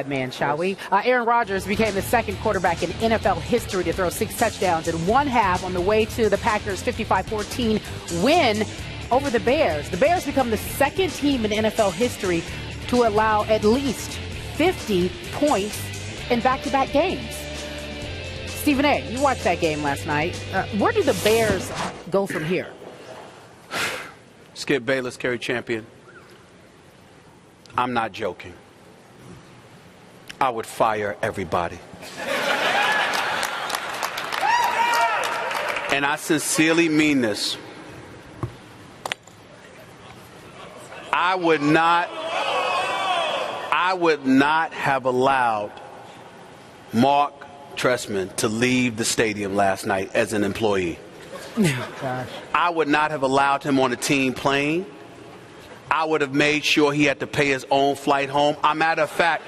Man, shall we? Aaron Rodgers became the second quarterback in NFL history to throw 6 touchdowns in one half on the way to the Packers' 55-14 win over the Bears. The Bears become the second team in NFL history to allow at least 50 points in back-to-back games. Stephen A., you watched that game last night. Where do the Bears go from here? Skip Bayless, Kerry champion. I'm not joking. I would fire everybody. And I sincerely mean this. I would not have allowed Mark Trestman to leave the stadium last night as an employee. Gosh. I would not have allowed him on a team plane. I would have made sure he had to pay his own flight home. As a matter of fact,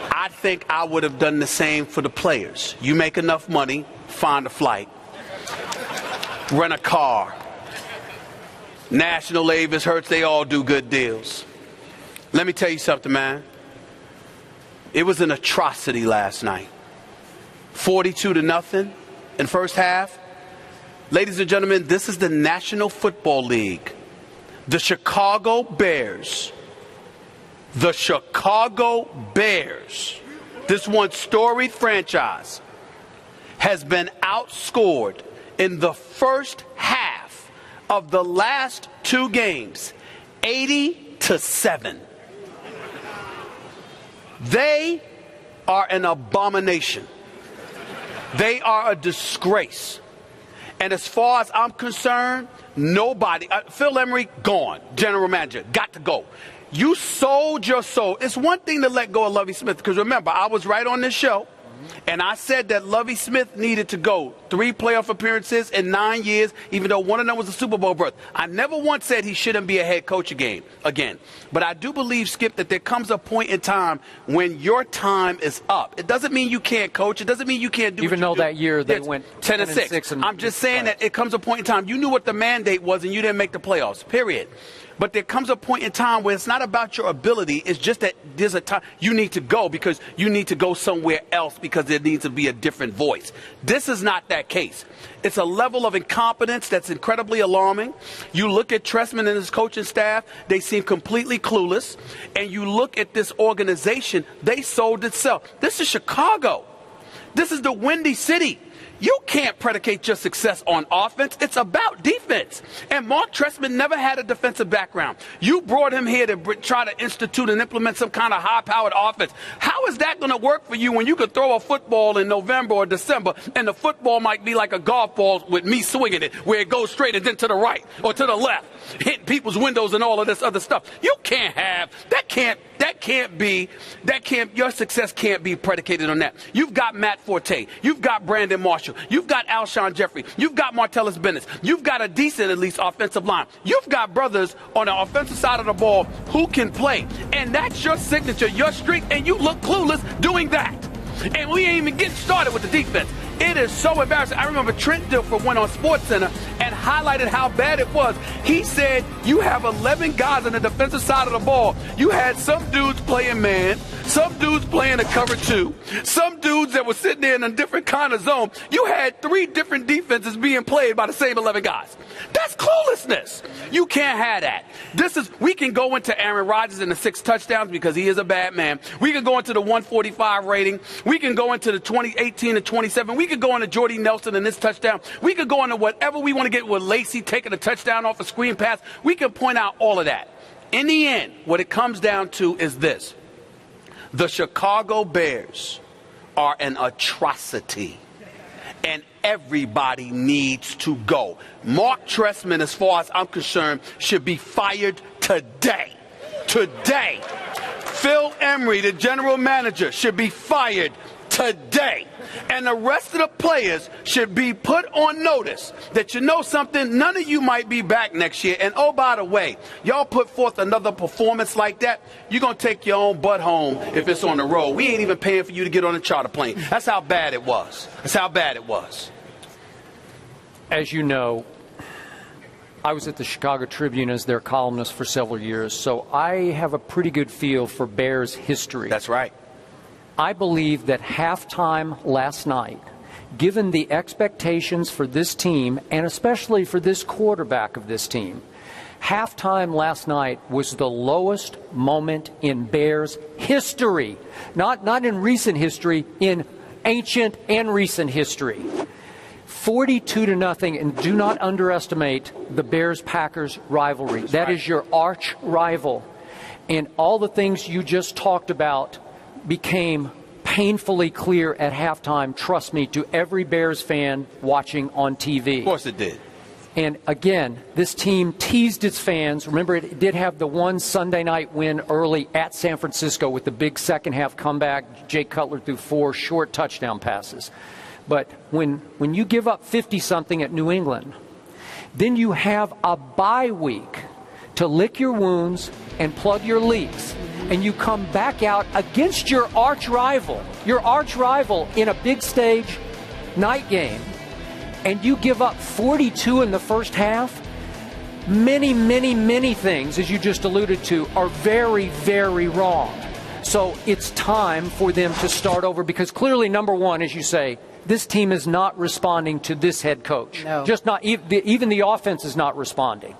I think I would have done the same for the players. You make enough money, find a flight, rent a car. National Avis, Hertz, they all do good deals. Let me tell you something, man. It was an atrocity last night. 42-0 in first half. Ladies and gentlemen, this is the National Football League. The Chicago Bears. The Chicago Bears, this one storied franchise, has been outscored in the first half of the last 2 games, 80-7. They are an abomination. They are a disgrace. And as far as I'm concerned, nobody, Phil Emery, gone. General manager, got to go. You sold your soul. It's one thing to let go of Lovie Smith, because remember, I was right on this show, and I said that Lovie Smith needed to go. 3 playoff appearances in 9 years, even though one of them was a Super Bowl berth. I never once said he shouldn't be a head coach again. But I do believe, Skip, that there comes a point in time when your time is up. It doesn't mean you can't coach. It doesn't mean you can't do even though that year they went 10-6. I'm just saying that it comes a point in time. You knew what the mandate was, and you didn't make the playoffs, period. But there comes a point in time where it's not about your ability. It's just that there's a time you need to go, because you need to go somewhere else, because there needs to be a different voice. This is not that case. It's a level of incompetence that's incredibly alarming. You look at Trestman and his coaching staff, they seem completely clueless. And you look at this organization, they sold itself. This is Chicago. This is the Windy City. You can't predicate your success on offense. It's about defense. And Mark Trestman never had a defensive background. You brought him here to try to institute and implement some kind of high-powered offense. How is that going to work for you when you could throw a football in November or December, and the football might be like a golf ball with me swinging it, where it goes straight and then to the right or to the left, hitting people's windows and all of this other stuff? You can't have that. Your success can't be predicated on that. You've got Matt Forte. You've got Brandon Marshall. You've got Alshon Jeffrey. You've got Martellus Bennett. You've got a decent, at least, offensive line. You've got brothers on the offensive side of the ball who can play. And that's your signature, your streak, and you look clueless doing that. And we ain't even getting started with the defense. It is so embarrassing. I remember Trent Dilfer went on SportsCenter and highlighted how bad it was. He said you have 11 guys on the defensive side of the ball. You had some dudes playing man, some dudes playing a cover 2, some dudes that were sitting there in a different kind of zone. You had 3 different defenses being played by the same 11 guys. That's cluelessness. You can't have that. We can go into Aaron Rodgers and the 6 touchdowns because he is a bad man. We can go into the 145 rating. We can go into the 2018 and 27. We could go into Jordy Nelson and this touchdown. We could go into whatever we want to get with Lacey taking a touchdown off a screen pass. We can point out all of that. In the end, what it comes down to is this. The Chicago Bears are an atrocity, and everybody needs to go. Mark Trestman, as far as I'm concerned, should be fired today. Today. Phil Emery, the general manager, should be fired today. And the rest of the players should be put on notice that, you know something, none of you might be back next year. And oh, by the way, y'all put forth another performance like that, you're going to take your own butt home if it's on the road. We ain't even paying for you to get on a charter plane. That's how bad it was. That's how bad it was. As you know, I was at the Chicago Tribune as their columnist for several years, so I have a pretty good feel for Bears history. That's right. I believe that halftime last night, given the expectations for this team, and especially for this quarterback of this team, halftime last night was the lowest moment in Bears history. Not in recent history, in ancient and recent history. 42-0, and do not underestimate the Bears-Packers rivalry. That is your arch rival. And all the things you just talked about became painfully clear at halftime, trust me, to every Bears fan watching on TV. Of course it did. And again, this team teased its fans. Remember, it did have the one Sunday night win early at San Francisco with the big second half comeback. Jay Cutler threw 4 short touchdown passes. But when you give up 50-something at New England, then you have a bye week to lick your wounds and plug your leaks. And you come back out against your arch rival in a big stage night game, and you give up 42 in the first half. Many, many, many things, as you just alluded to, are very, very wrong. So it's time for them to start over, because clearly, number one, as you say, this team is not responding to this head coach. No. Just not even the offense is not responding.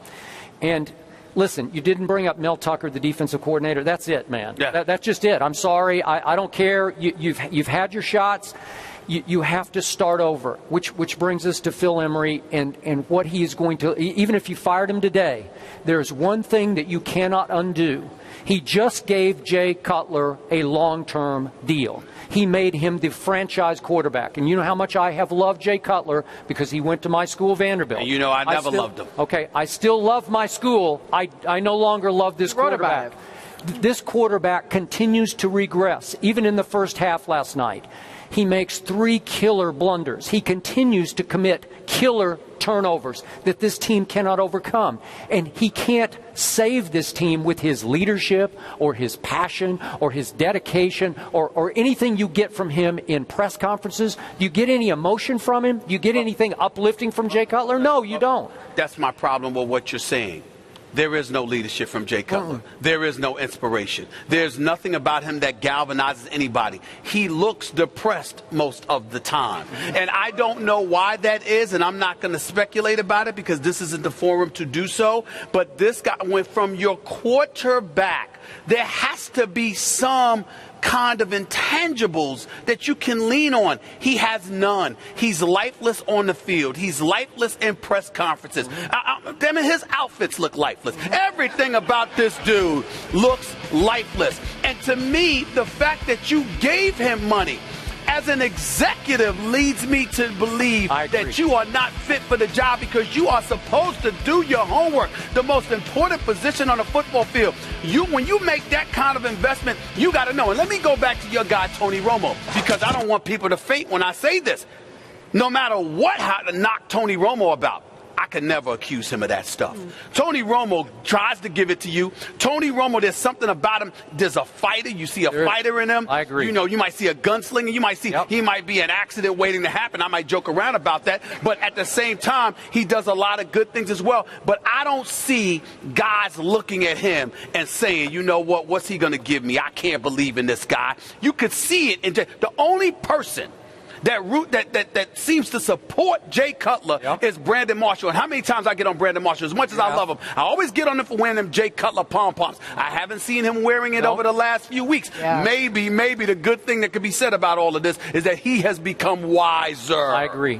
And listen, you didn't bring up Mel Tucker, the defensive coordinator. That's it, man. Yeah. That's just it. I'm sorry. I don't care. You've had your shots. You have to start over, which brings us to Phil Emery and what he is going to, even if you fired him today, there's one thing that you cannot undo. He just gave Jay Cutler a long-term deal. He made him the franchise quarterback. And you know how much I have loved Jay Cutler because he went to my school, Vanderbilt. And you know I never loved him. Okay, I still love my school. I no longer love this quarterback. This quarterback continues to regress, even in the first half last night. He makes 3 killer blunders. He continues to commit killer turnovers that this team cannot overcome. And he can't save this team with his leadership or his passion or his dedication or anything you get from him in press conferences. Do you get any emotion from him? Do you get anything uplifting from Jay Cutler? No, you don't. That's my problem with what you're saying. There is no leadership from Jay Cutler. There is no inspiration. There's nothing about him that galvanizes anybody. He looks depressed most of the time. And I don't know why that is, and I'm not going to speculate about it because this isn't the forum to do so. But this guy went from your quarterback. There has to be some kind of intangibles that you can lean on. He has none. He's lifeless on the field. He's lifeless in press conferences. Damn it, his outfits look lifeless. Everything about this dude looks lifeless. And to me, the fact that you gave him money as an executive leads me to believe that you are not fit for the job, because you are supposed to do your homework. The most important position on the football field. When you make that kind of investment, you got to know. And let me go back to your guy, Tony Romo, because I don't want people to faint when I say this. No matter what, how to knock Tony Romo about, I could never accuse him of that stuff. Tony Romo tries to give it to you. Tony Romo, there's something about him. There's a fighter. You see a fighter in him. I agree. You know, you might see a gunslinger. You might see he might be an accident waiting to happen. I might joke around about that. But at the same time, he does a lot of good things as well. But I don't see guys looking at him and saying, you know what, what's he going to give me? I can't believe in this guy. You could see it. The only person that seems to support Jay Cutler is Brandon Marshall. And how many times I get on Brandon Marshall, as much as I love him, I always get on him for wearing them Jay Cutler pom-poms. I haven't seen him wearing it over the last few weeks. Maybe the good thing that could be said about all of this is that he has become wiser. I agree.